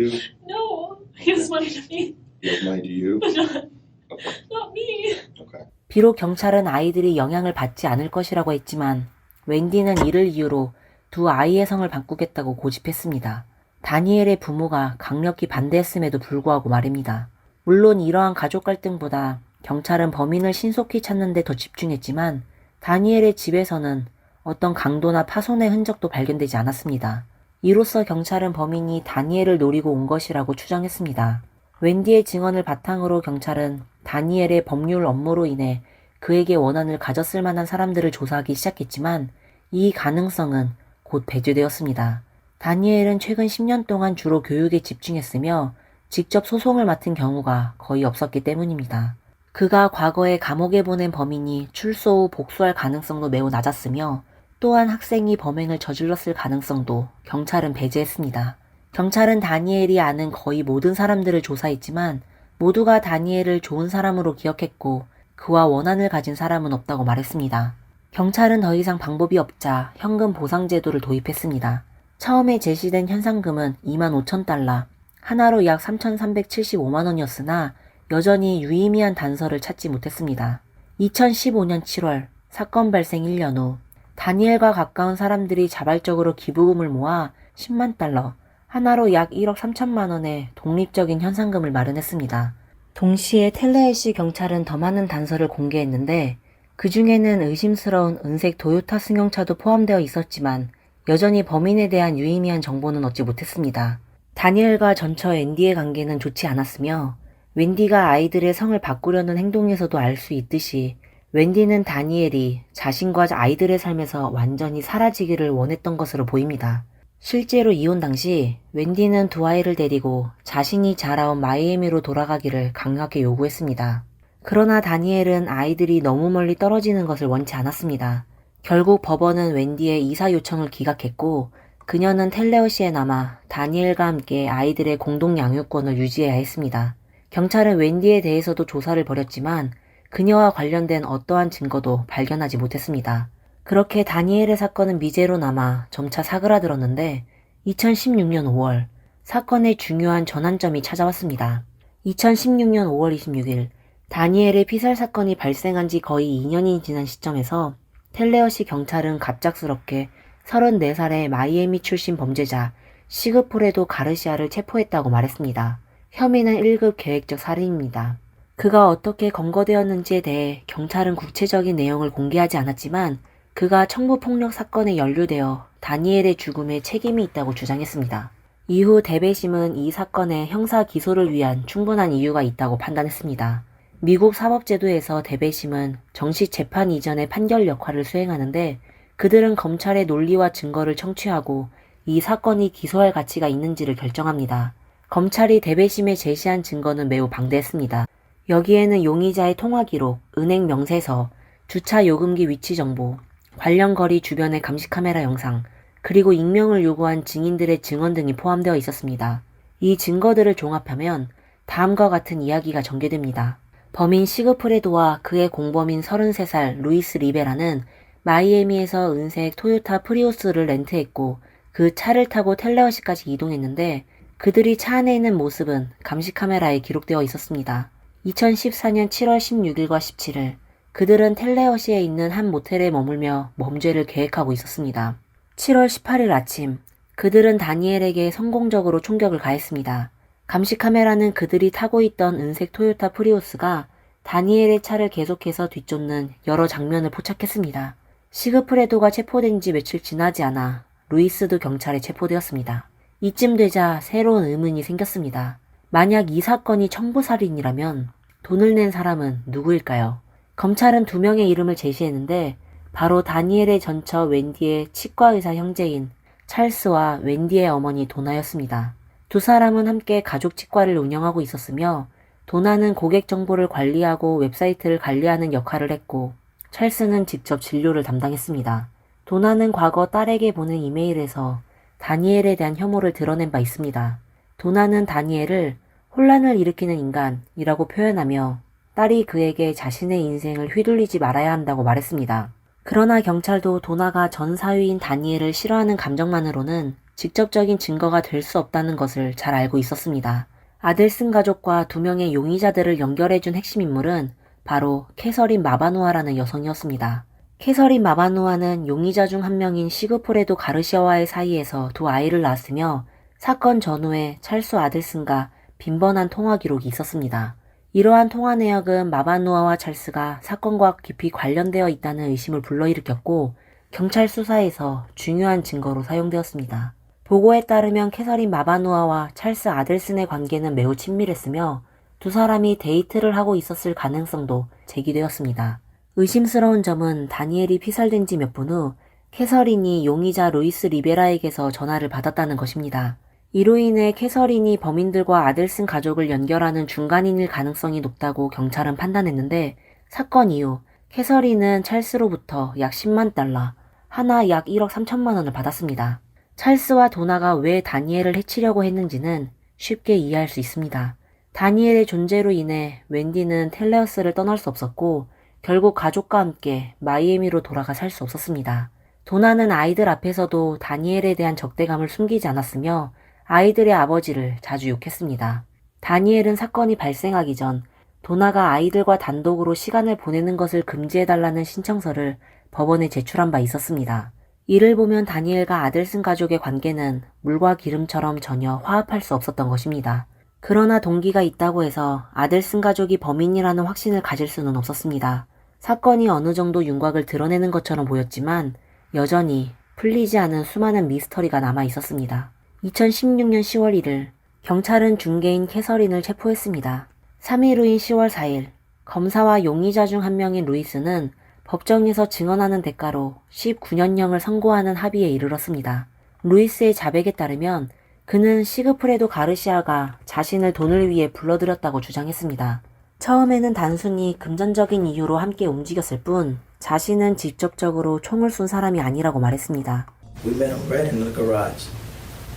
No, he has money to me, He owes money to you? but not, Okay. not me. Okay. 비록 경찰은 아이들이 영향을 받지 않을 것이라고 했지만 웬디는 이를 이유로 두 아이의 성을 바꾸겠다고 고집했습니다. 다니엘의 부모가 강력히 반대했음에도 불구하고 말입니다. 물론 이러한 가족 갈등보다 경찰은 범인을 신속히 찾는 데 더 집중했지만 다니엘의 집에서는 어떤 강도나 파손의 흔적도 발견되지 않았습니다. 이로써 경찰은 범인이 다니엘을 노리고 온 것이라고 추정했습니다. 웬디의 증언을 바탕으로 경찰은 다니엘의 법률 업무로 인해 그에게 원한을 가졌을 만한 사람들을 조사하기 시작했지만 이 가능성은 곧 배제되었습니다. 다니엘은 최근 10년 동안 주로 교육에 집중했으며 직접 소송을 맡은 경우가 거의 없었기 때문입니다. 그가 과거에 감옥에 보낸 범인이 출소 후 복수할 가능성도 매우 낮았으며 또한 학생이 범행을 저질렀을 가능성도 경찰은 배제했습니다. 경찰은 다니엘이 아는 거의 모든 사람들을 조사했지만 모두가 다니엘을 좋은 사람으로 기억했고 그와 원한을 가진 사람은 없다고 말했습니다. 경찰은 더 이상 방법이 없자 현금 보상 제도를 도입했습니다. 처음에 제시된 현상금은 25,000달러, 하나로 약 3,375만 원이었으나 여전히 유의미한 단서를 찾지 못했습니다. 2015년 7월 사건 발생 1년 후 다니엘과 가까운 사람들이 자발적으로 기부금을 모아 10만 달러, 하나로 약 1억 3천만 원의 독립적인 현상금을 마련했습니다. 동시에 텔레헬시 경찰은 더 많은 단서를 공개했는데 그 중에는 의심스러운 은색 도요타 승용차도 포함되어 있었지만 여전히 범인에 대한 유의미한 정보는 얻지 못했습니다. 다니엘과 전처 앤디의 관계는 좋지 않았으며 웬디가 아이들의 성을 바꾸려는 행동에서도 알 수 있듯이 웬디는 다니엘이 자신과 아이들의 삶에서 완전히 사라지기를 원했던 것으로 보입니다. 실제로 이혼 당시 웬디는 두 아이를 데리고 자신이 자라온 마이애미로 돌아가기를 강하게 요구했습니다. 그러나 다니엘은 아이들이 너무 멀리 떨어지는 것을 원치 않았습니다. 결국 법원은 웬디의 이사 요청을 기각했고 그녀는 텔레어시에 남아 다니엘과 함께 아이들의 공동 양육권을 유지해야 했습니다. 경찰은 웬디에 대해서도 조사를 벌였지만 그녀와 관련된 어떠한 증거도 발견하지 못했습니다. 그렇게 다니엘의 사건은 미제로 남아 점차 사그라들었는데 2016년 5월 사건의 중요한 전환점이 찾아왔습니다. 2016년 5월 26일 다니엘의 피살 사건이 발생한 지 거의 2년이 지난 시점에서 텔레어시 경찰은 갑작스럽게 34살의 마이애미 출신 범죄자 시그프레도 가르시아를 체포했다고 말했습니다. 혐의는 1급 계획적 살인입니다. 그가 어떻게 검거되었는지에 대해 경찰은 구체적인 내용을 공개하지 않았지만 그가 청부폭력 사건에 연루되어 다니엘의 죽음에 책임이 있다고 주장했습니다. 이후 대배심은 이 사건의 형사 기소를 위한 충분한 이유가 있다고 판단했습니다. 미국 사법제도에서 대배심은 정식 재판 이전의 판결 역할을 수행하는데 그들은 검찰의 논리와 증거를 청취하고 이 사건이 기소할 가치가 있는지를 결정합니다. 검찰이 대배심에 제시한 증거는 매우 방대했습니다. 여기에는 용의자의 통화 기록, 은행 명세서, 주차 요금기 위치 정보, 관련 거리 주변의 감시 카메라 영상, 그리고 익명을 요구한 증인들의 증언 등이 포함되어 있었습니다. 이 증거들을 종합하면 다음과 같은 이야기가 전개됩니다. 범인 시그프레도와 그의 공범인 33살 루이스 리베라는 마이애미에서 은색 토요타 프리우스를 렌트했고 그 차를 타고 텔레어시까지 이동했는데 그들이 차 안에 있는 모습은 감시 카메라에 기록되어 있었습니다. 2014년 7월 16일과 17일 그들은 텔레어시에 있는 한 모텔에 머물며 범죄를 계획하고 있었습니다. 7월 18일 아침 그들은 다니엘에게 성공적으로 총격을 가했습니다. 감시 카메라는 그들이 타고 있던 은색 토요타 프리우스가 다니엘의 차를 계속해서 뒤쫓는 여러 장면을 포착했습니다. 시그프레도가 체포된 지 며칠 지나지 않아 루이스도 경찰에 체포되었습니다. 이쯤 되자 새로운 의문이 생겼습니다. 만약 이 사건이 청부살인이라면 돈을 낸 사람은 누구일까요? 검찰은 두 명의 이름을 제시했는데 바로 다니엘의 전처 웬디의 치과의사 형제인 찰스와 웬디의 어머니 도나였습니다. 두 사람은 함께 가족 치과를 운영하고 있었으며 도나는 고객 정보를 관리하고 웹사이트를 관리하는 역할을 했고 찰스는 직접 진료를 담당했습니다. 도나는 과거 딸에게 보낸 이메일에서 다니엘에 대한 혐오를 드러낸 바 있습니다. 도나는 다니엘을 혼란을 일으키는 인간이라고 표현하며 딸이 그에게 자신의 인생을 휘둘리지 말아야 한다고 말했습니다. 그러나 경찰도 도나가 전 사위인 다니엘을 싫어하는 감정만으로는 직접적인 증거가 될 수 없다는 것을 잘 알고 있었습니다. 아델슨 가족과 두 명의 용의자들을 연결해준 핵심 인물은 바로 캐서린 마바누아라는 여성이었습니다. 캐서린 마바누아는 용의자 중 한 명인 시그프레도 가르시아와의 사이에서 두 아이를 낳았으며 사건 전후에 찰스 아델슨과 빈번한 통화 기록이 있었습니다. 이러한 통화 내역은 마바누아와 찰스가 사건과 깊이 관련되어 있다는 의심을 불러일으켰고 경찰 수사에서 중요한 증거로 사용되었습니다. 보고에 따르면 캐서린 마바누아와 찰스 아델슨의 관계는 매우 친밀했으며 두 사람이 데이트를 하고 있었을 가능성도 제기되었습니다. 의심스러운 점은 다니엘이 피살된 지 몇 분 후 캐서린이 용의자 루이스 리베라에게서 전화를 받았다는 것입니다. 이로 인해 캐서린이 범인들과 아델슨 가족을 연결하는 중간인일 가능성이 높다고 경찰은 판단했는데 사건 이후 캐서린은 찰스로부터 약 10만 달러, 하나 약 1억 3천만 원을 받았습니다. 찰스와 도나가 왜 다니엘을 해치려고 했는지는 쉽게 이해할 수 있습니다. 다니엘의 존재로 인해 웬디는 텔레어스를 떠날 수 없었고 결국 가족과 함께 마이애미로 돌아가 살 수 없었습니다. 도나는 아이들 앞에서도 다니엘에 대한 적대감을 숨기지 않았으며 아이들의 아버지를 자주 욕했습니다. 다니엘은 사건이 발생하기 전 도나가 아이들과 단독으로 시간을 보내는 것을 금지해달라는 신청서를 법원에 제출한 바 있었습니다. 이를 보면 다니엘과 아델슨 가족의 관계는 물과 기름처럼 전혀 화합할 수 없었던 것입니다. 그러나 동기가 있다고 해서 아델슨 가족이 범인이라는 확신을 가질 수는 없었습니다. 사건이 어느 정도 윤곽을 드러내는 것처럼 보였지만 여전히 풀리지 않은 수많은 미스터리가 남아 있었습니다. 2016년 10월 1일 경찰은 중개인 캐서린을 체포했습니다. 3일 후인 10월 4일 검사와 용의자 중 한 명인 루이스는 법정에서 증언하는 대가로 19년형을 선고하는 합의에 이르렀습니다. 루이스의 자백에 따르면 그는 시그프레도 가르시아가 자신을 돈을 위해 불러들였다고 주장했습니다. 처음에는 단순히 금전적인 이유로 함께 움직였을 뿐 자신은 직접적으로 총을 쏜 사람이 아니라고 말했습니다. We met him right in the garage.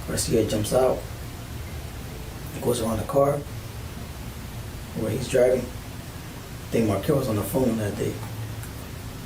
Garcia jumps out, goes around the car where he's driving. I think Marquez was on the phone that day.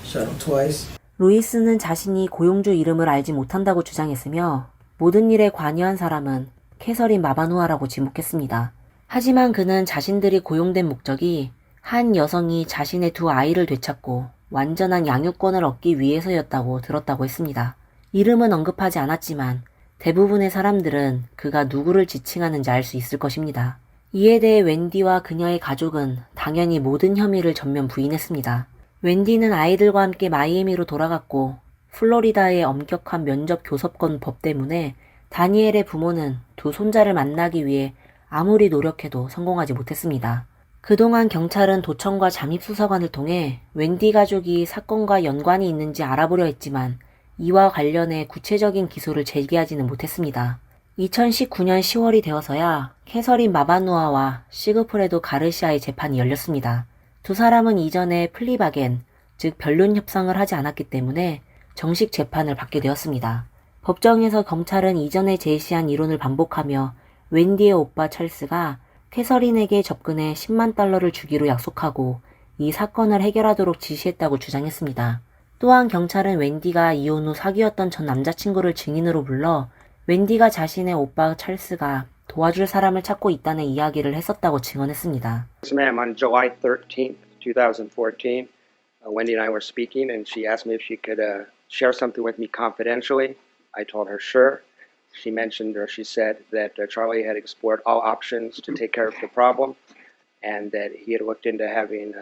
Shot him twice. 루이스는 자신이 고용주 이름을 알지 못한다고 주장했으며 모든 일에 관여한 사람은 캐서린 마바누아라고 지목했습니다. 하지만 그는 자신들이 고용된 목적이 한 여성이 자신의 두 아이를 되찾고 완전한 양육권을 얻기 위해서였다고 들었다고 했습니다. 이름은 언급하지 않았지만 대부분의 사람들은 그가 누구를 지칭하는지 알 수 있을 것입니다. 이에 대해 웬디와 그녀의 가족은 당연히 모든 혐의를 전면 부인했습니다. 웬디는 아이들과 함께 마이애미로 돌아갔고 플로리다의 엄격한 면접 교섭권 법 때문에 다니엘의 부모는 두 손자를 만나기 위해 아무리 노력해도 성공하지 못했습니다. 그동안 경찰은 도청과 잠입수사관을 통해 웬디 가족이 사건과 연관이 있는지 알아보려 했지만 이와 관련해 구체적인 기소를 제기하지는 못했습니다. 2019년 10월이 되어서야 캐서린 마바누아와 시그프레도 가르시아의 재판이 열렸습니다. 두 사람은 이전에 플리바겐, 즉 변론 협상을 하지 않았기 때문에 정식 재판을 받게 되었습니다. 법정에서 검찰은 이전에 제시한 이론을 반복하며 웬디의 오빠 찰스가 캐서린에게 접근해 10만 달러를 주기로 약속하고 이 사건을 해결하도록 지시했다고 주장했습니다. 또한 경찰은 웬디가 이혼 후 사귀었던 전 남자친구를 증인으로 불러 웬디가 자신의 오빠 찰스가 도와줄 사람을 찾고 있다는 이야기를 했었다고 증언했습니다. Yes, ma'am. On July 13th, 2014, Wendy and I were speaking, and she asked me if she could share something with me confidentially. I told her sure. She mentioned, or she said, that Charlie had explored all options to take care of the problem, and that he had looked into having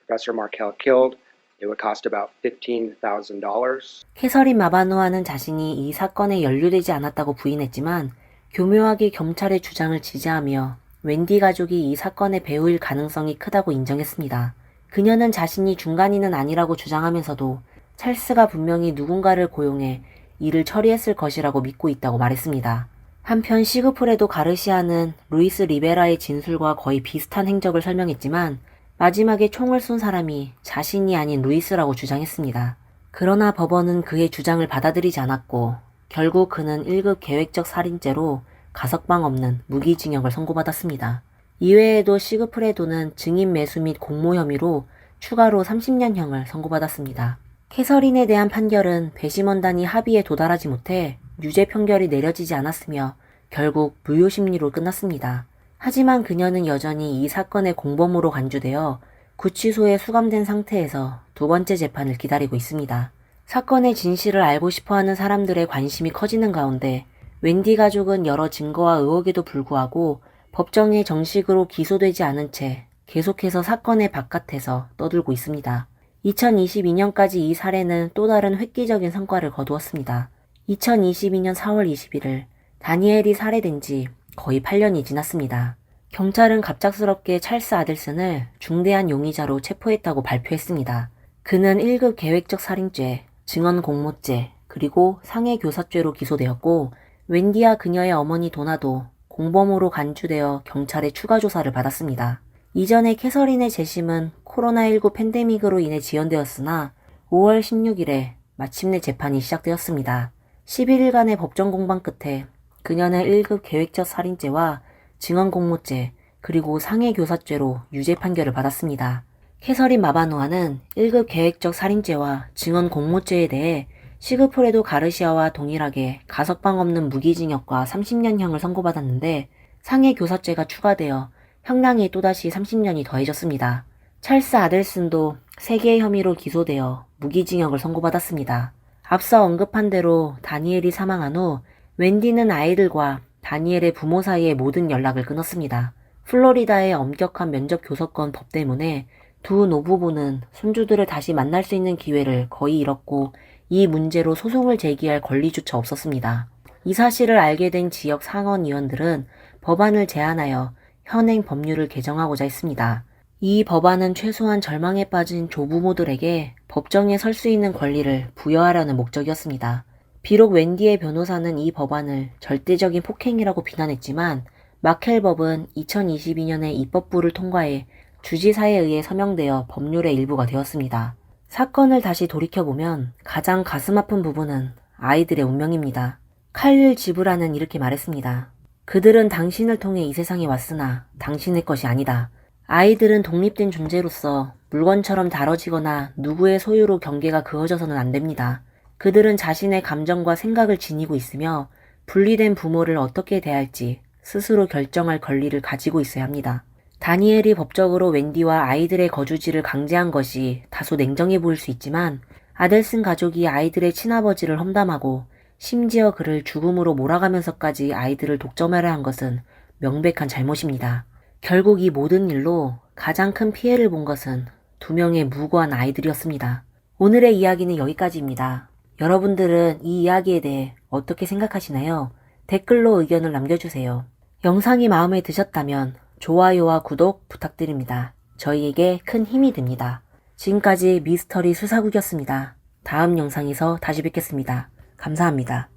Professor Markel killed. It would cost about $15,000. 캐서린 마바누아는 자신이 이 사건에 연루되지 않았다고 부인했지만 교묘하게 경찰의 주장을 지지하며 웬디 가족이 이 사건의 배우일 가능성이 크다고 인정했습니다. 그녀는 자신이 중간인은 아니라고 주장하면서도 찰스가 분명히 누군가를 고용해 일을 처리했을 것이라고 믿고 있다고 말했습니다. 한편 시그프레도 가르시아는 루이스 리베라의 진술과 거의 비슷한 행적을 설명했지만 마지막에 총을 쏜 사람이 자신이 아닌 루이스라고 주장했습니다. 그러나 법원은 그의 주장을 받아들이지 않았고 결국 그는 1급 계획적 살인죄로 가석방 없는 무기징역을 선고받았습니다. 이외에도 시그프레도는 증인 매수 및 공모 혐의로 추가로 30년형을 선고받았습니다. 캐서린에 대한 판결은 배심원단이 합의에 도달하지 못해 유죄 판결이 내려지지 않았으며 결국 무효심리로 끝났습니다. 하지만 그녀는 여전히 이 사건의 공범으로 간주되어 구치소에 수감된 상태에서 두 번째 재판을 기다리고 있습니다. 사건의 진실을 알고 싶어하는 사람들의 관심이 커지는 가운데 웬디 가족은 여러 증거와 의혹에도 불구하고 법정에 정식으로 기소되지 않은 채 계속해서 사건의 바깥에서 떠들고 있습니다. 2022년까지 이 사례는 또 다른 획기적인 성과를 거두었습니다. 2022년 4월 21일 다니엘이 살해된 지 거의 8년이 지났습니다. 경찰은 갑작스럽게 찰스 아들슨을 중대한 용의자로 체포했다고 발표했습니다. 그는 1급 계획적 살인죄, 증언 공모죄, 그리고 상해교사죄로 기소되었고 웬디와 그녀의 어머니 도나도 공범으로 간주되어 경찰의 추가 조사를 받았습니다. 이전에 캐서린의 재심은 코로나19 팬데믹으로 인해 지연되었으나 5월 16일에 마침내 재판이 시작되었습니다. 11일간의 법정 공방 끝에 그녀는 1급 계획적 살인죄와 증언 공모죄 그리고 상해교사죄로 유죄 판결을 받았습니다. 캐서린 마바노아는 1급 계획적 살인죄와 증언 공모죄에 대해 시그프레도 가르시아와 동일하게 가석방 없는 무기징역과 30년형을 선고받았는데 상해교사죄가 추가되어 형량이 또다시 30년이 더해졌습니다. 찰스 아델슨도 3개의 혐의로 기소되어 무기징역을 선고받았습니다. 앞서 언급한 대로 다니엘이 사망한 후 웬디는 아이들과 다니엘의 부모 사이의 모든 연락을 끊었습니다. 플로리다의 엄격한 면접 교섭권 법 때문에 두 노부부는 손주들을 다시 만날 수 있는 기회를 거의 잃었고 이 문제로 소송을 제기할 권리조차 없었습니다. 이 사실을 알게 된 지역 상원의원들은 법안을 제안하여 현행 법률을 개정하고자 했습니다. 이 법안은 최소한 절망에 빠진 조부모들에게 법정에 설 수 있는 권리를 부여하려는 목적이었습니다. 비록 웬디의 변호사는 이 법안을 절대적인 폭행이라고 비난했지만 마켈법은 2022년에 입법부를 통과해 주지사에 의해 서명되어 법률의 일부가 되었습니다. 사건을 다시 돌이켜보면 가장 가슴 아픈 부분은 아이들의 운명입니다. 칼릴 지브라는 이렇게 말했습니다. 그들은 당신을 통해 이 세상에 왔으나 당신의 것이 아니다. 아이들은 독립된 존재로서 물건처럼 다뤄지거나 누구의 소유로 경계가 그어져서는 안 됩니다. 그들은 자신의 감정과 생각을 지니고 있으며 분리된 부모를 어떻게 대할지 스스로 결정할 권리를 가지고 있어야 합니다. 다니엘이 법적으로 웬디와 아이들의 거주지를 강제한 것이 다소 냉정해 보일 수 있지만 아델슨 가족이 아이들의 친아버지를 험담하고 심지어 그를 죽음으로 몰아가면서까지 아이들을 독점하려 한 것은 명백한 잘못입니다. 결국 이 모든 일로 가장 큰 피해를 본 것은 2명의 무고한 아이들이었습니다. 오늘의 이야기는 여기까지입니다. 여러분들은 이 이야기에 대해 어떻게 생각하시나요? 댓글로 의견을 남겨주세요. 영상이 마음에 드셨다면 좋아요와 구독 부탁드립니다. 저희에게 큰 힘이 됩니다. 지금까지 미스터리 수사국이었습니다. 다음 영상에서 다시 뵙겠습니다. 감사합니다.